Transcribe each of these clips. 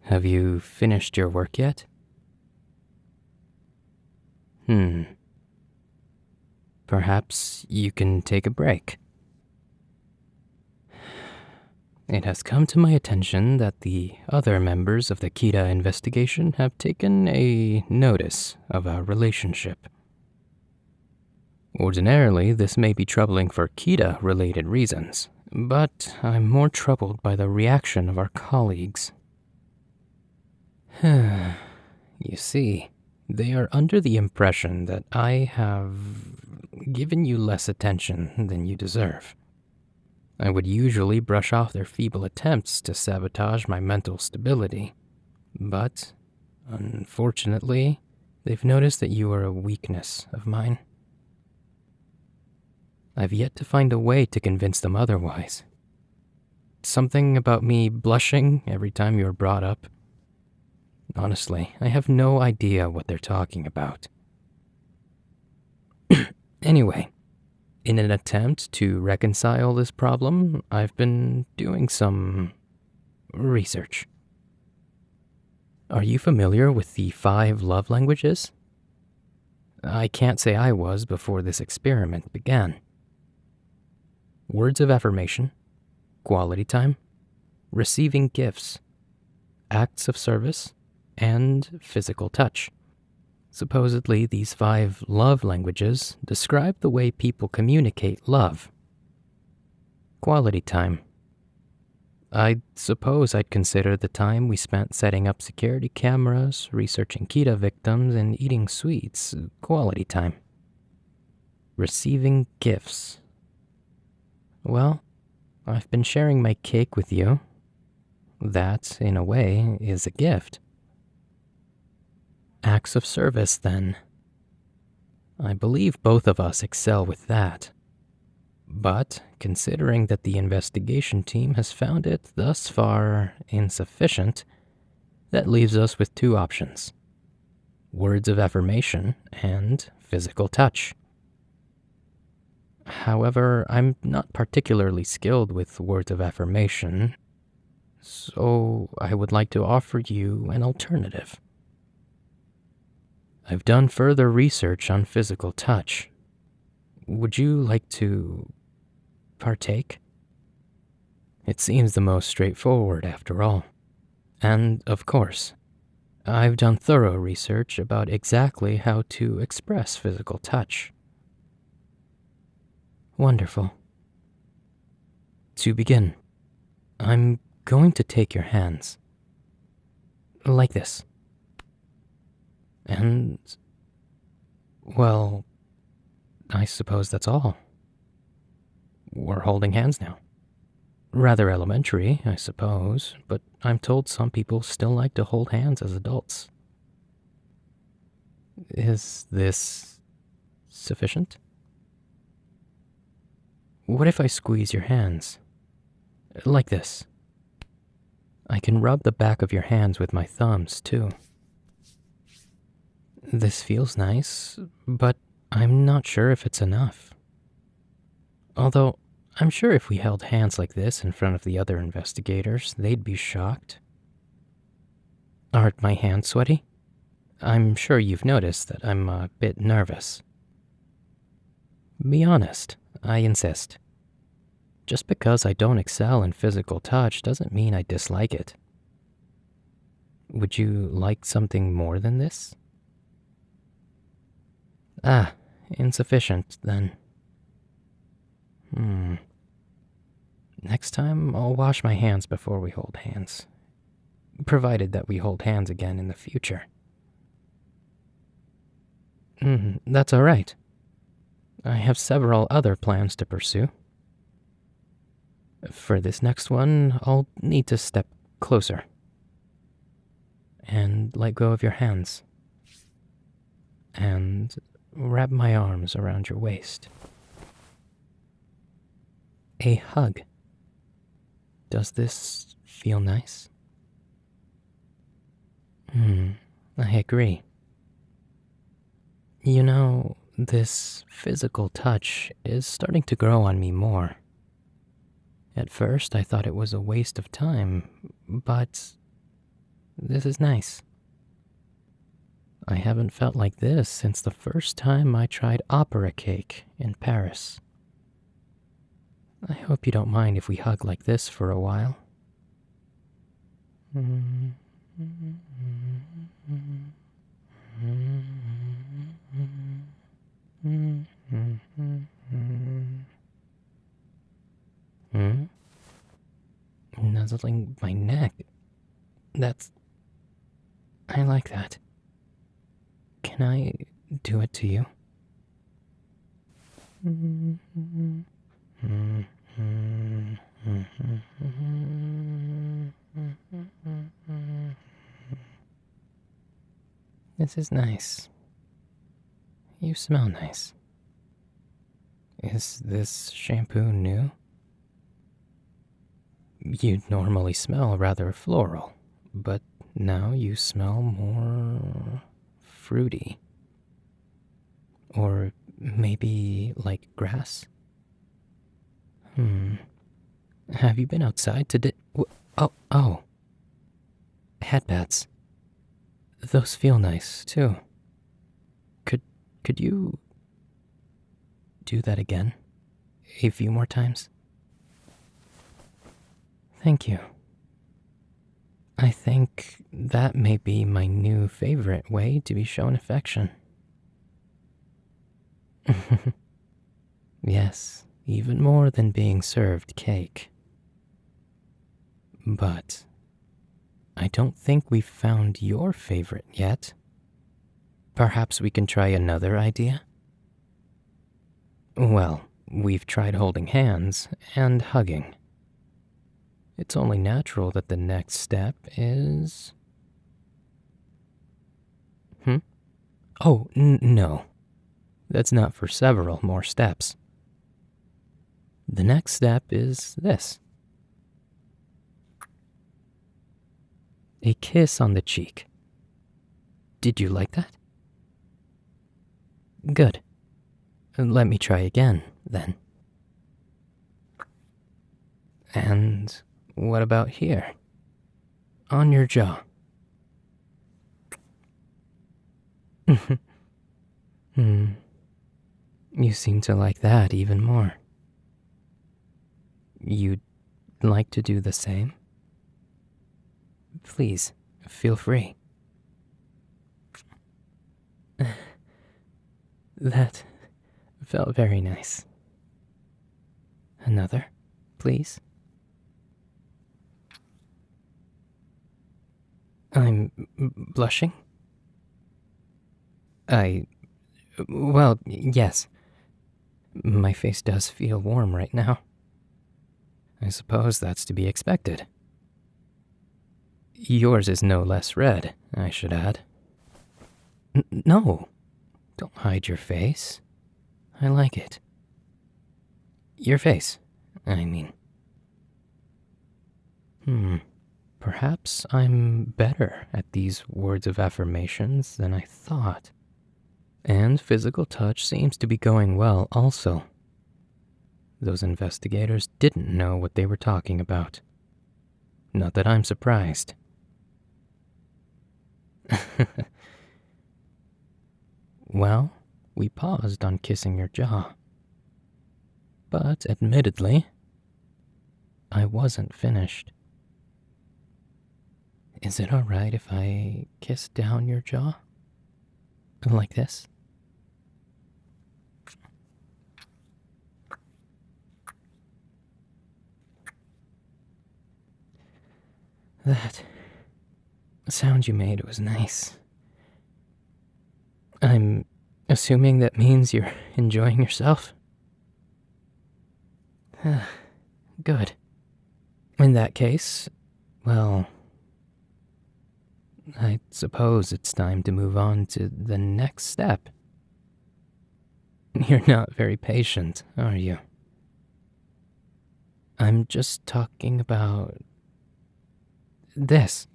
Have you finished your work yet? Perhaps you can take a break. It has come to my attention that the other members of the Kita investigation have taken a notice of our relationship. Ordinarily, this may be troubling for Kita-related reasons, but I'm more troubled by the reaction of our colleagues. You see, they are under the impression that I have given you less attention than you deserve. I would usually brush off their feeble attempts to sabotage my mental stability, but unfortunately, they've noticed that you are a weakness of mine. I've yet to find a way to convince them otherwise. Something about me blushing every time you're brought up. Honestly, I have no idea what they're talking about. Anyway, in an attempt to reconcile this problem, I've been doing some research. Are you familiar with the 5 love languages? I can't say I was before this experiment began. Words of affirmation, quality time, receiving gifts, acts of service, and physical touch. Supposedly, these 5 love languages describe the way people communicate love. Quality time. I suppose I'd consider the time we spent setting up security cameras, researching Kita victims, and eating sweets quality time. Receiving gifts. Well, I've been sharing my cake with you. That, in a way, is a gift. Acts of service, then. I believe both of us excel with that. But, considering that the investigation team has found it thus far insufficient, that leaves us with 2 options. Words of affirmation and physical touch. However, I'm not particularly skilled with words of affirmation, so I would like to offer you an alternative. I've done further research on physical touch. Would you like to partake? It seems the most straightforward after all. And, of course, I've done thorough research about exactly how to express physical touch. Wonderful. To begin, I'm going to take your hands. Like this. And, well, I suppose that's all. We're holding hands now. Rather elementary, I suppose, but I'm told some people still like to hold hands as adults. Is this sufficient? What if I squeeze your hands? Like this. I can rub the back of your hands with my thumbs, too. This feels nice, but I'm not sure if it's enough. Although, I'm sure if we held hands like this in front of the other investigators, they'd be shocked. Aren't my hands sweaty? I'm sure you've noticed that I'm a bit nervous. Be honest, I insist. Just because I don't excel in physical touch doesn't mean I dislike it. Would you like something more than this? Insufficient, then. Next time, I'll wash my hands before we hold hands. Provided that we hold hands again in the future. That's all right. I have several other plans to pursue. For this next one, I'll need to step closer. And let go of your hands. And wrap my arms around your waist. A hug. Does this feel nice? I agree. You know, this physical touch is starting to grow on me more. At first, I thought it was a waste of time, but This is nice. I haven't felt like this since the first time I tried opera cake in Paris. I hope you don't mind if we hug like this for a while. Nuzzling my neck. I like that. Can I do it to you? This is nice. You smell nice. Is this shampoo new? You normally smell rather floral, but now you smell more fruity. Or maybe like grass? Have you been outside to Oh. Headbats. Those feel nice, too. Could you do that again? A few more times? Thank you. I think that may be my new favorite way to be shown affection. Yes, even more than being served cake. But I don't think we've found your favorite yet. Perhaps we can try another idea? Well, we've tried holding hands and hugging. It's only natural that the next step is... Oh, no. That's not for several more steps. The next step is this. A kiss on the cheek. Did you like that? Good. Let me try again, then. And what about here? On your jaw. You seem to like that even more. You'd like to do the same? Please, feel free. That felt very nice. Another, please. I'm blushing? Well, yes. My face does feel warm right now. I suppose that's to be expected. Yours is no less red, I should add. No, don't hide your face. I like it. Your face, I mean. Perhaps I'm better at these words of affirmations than I thought. And physical touch seems to be going well also. Those investigators didn't know what they were talking about. Not that I'm surprised. Well, we paused on kissing your jaw. But admittedly, I wasn't finished. Is it alright if I kiss down your jaw? Like this? That sound you made was nice. I'm assuming that means you're enjoying yourself? Good. In that case, well, I suppose it's time to move on to the next step. You're not very patient, are you? I'm just talking about this.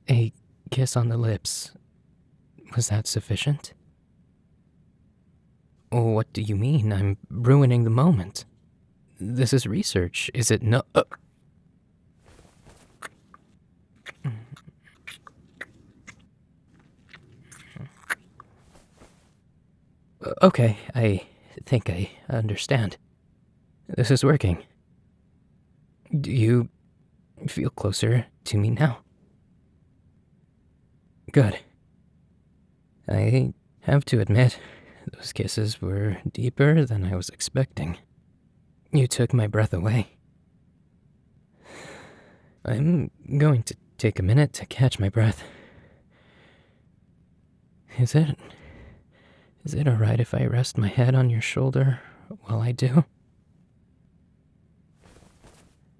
A kiss on the lips. Was that sufficient? Oh, what do you mean? I'm ruining the moment. this is research, is it no? Okay, I think I understand. This is working. Do you feel closer to me now? Good. I have to admit, those kisses were deeper than I was expecting. You took my breath away. I'm going to take a minute to catch my breath. Is it alright if I rest my head on your shoulder while I do?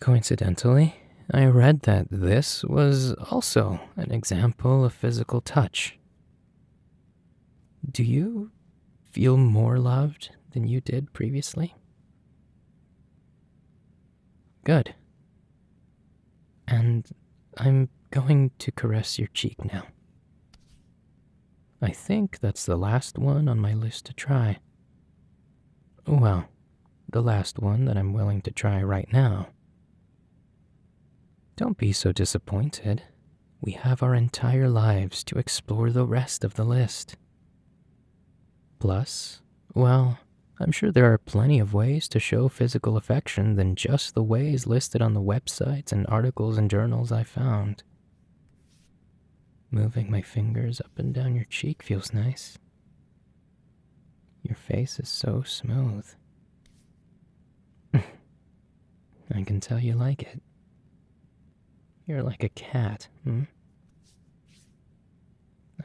Coincidentally, I read that this was also an example of physical touch. Do you feel more loved than you did previously? Good. And I'm going to caress your cheek now. I think that's the last one on my list to try. Well, the last one that I'm willing to try right now. Don't be so disappointed. We have our entire lives to explore the rest of the list. Plus, well, I'm sure there are plenty of ways to show physical affection than just the ways listed on the websites and articles and journals I found. Moving my fingers up and down your cheek feels nice. Your face is so smooth. I can tell you like it. You're like a cat,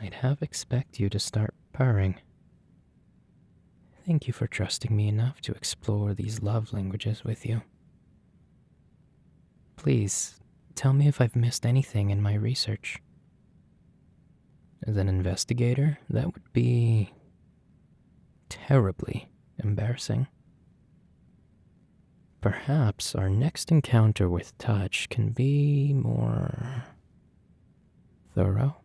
I'd half expect you to start purring. Thank you for trusting me enough to explore these love languages with you. Please, tell me if I've missed anything in my research. As an investigator, that would be terribly embarrassing. Perhaps our next encounter with touch can be more thorough.